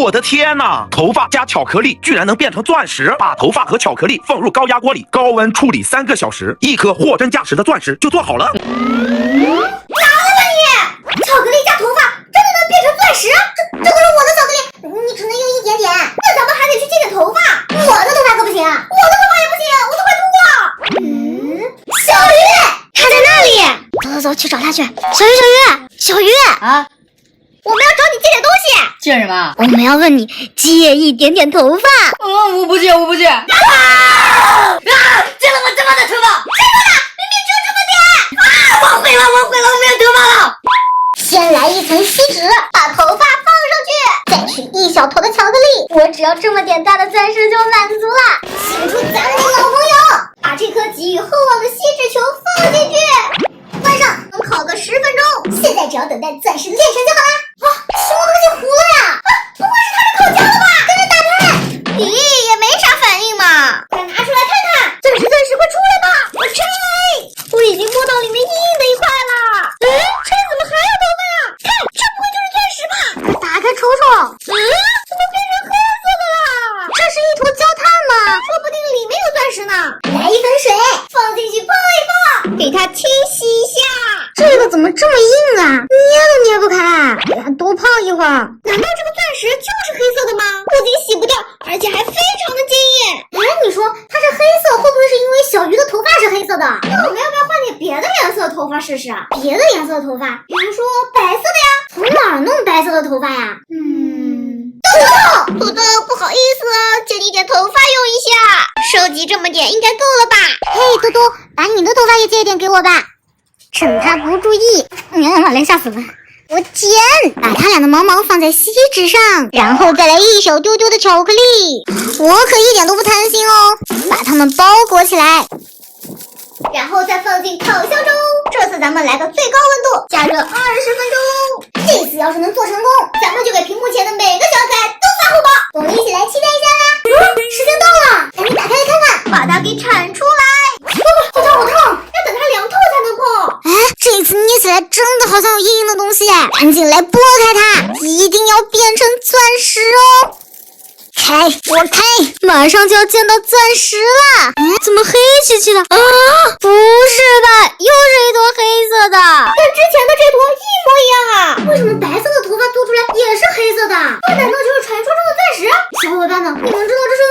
我的天哪！头发加巧克力居然能变成钻石！把头发和巧克力放入高压锅里，高温处理3个小时，一颗货真价实的钻石就做好了。哪来的你？巧克力加头发真的能变成钻石？这都是我的巧克力，你只能用一点点。那咱们还得去接点头发，我的头发可不行，我的头发也不行，我都快秃了。小鱼，他在那里。走，去找他去。小鱼啊！我们要找你借点东西。借什么？我们要问你借一点点头发。我不借。借了我这么的头发，谁说的？明明只有这么点。我毁了，我没有头发了。先来一层锡纸，把头发放上去，再取一小坨的巧克力。我只要这么点大的钻石就满足了。请出咱们的老朋友，把这颗寄予厚望的锡纸球放进去，关上，能烤个10分钟。现在只要等待钻石炼成就好了。什么东西糊了呀？不会是他是烤焦了吧？跟着打开，咦，也没啥反应嘛。快拿出来看看，钻石，快出来吧！我拆，我已经摸到里面硬硬的一块了。这怎么还有头发呀？看，这不会就是钻石吧？快打开瞅瞅。怎么变成黑色的了？这是一坨焦炭吗？说不定里面有钻石呢。来一盆水，放进去泡一泡，给它清洗一下。这个怎么这么硬啊？捏都捏不开，给它多泡一会儿。难道这个钻石就是黑色的吗？不仅洗不掉，而且还非常的坚硬。你说它是黑色，会不会是因为小鱼的头发是黑色的？那我们要不要换点别的颜色的头发试试？别的颜色的头发，比如说白色的呀？从哪儿弄白色的头发呀？豆豆，不好意思，借你点头发用一下。收集这么点应该够了吧？嘿，多多，把你的头发也借一点给我吧。趁他不注意，老连吓死了。我捡，把他俩的毛毛放在锡纸上，然后再来一小丢丢的巧克力。我可一点都不贪心哦，把它们包裹起来，然后再放进烤箱中。这次咱们来个最高温度，加热20分钟。这次要是能做成功，咱们就给屏幕前的每个小可爱都发红包。我们一起来期待一下啦！时间到了，赶紧打开来看看，把它给铲出来。好烫，要等它凉透才能碰。这次捏起来真的好像有硬硬的东西，赶紧来剥开它，一定要变成钻石哦！我开，马上就要见到钻石了。怎么黑漆漆的啊？不是吧，又是一坨黑色的，跟之前的这坨一模一样啊！为什么白色的头发做出来也是黑色的？这难道就是传说中的钻石？小伙伴们，你们知道这是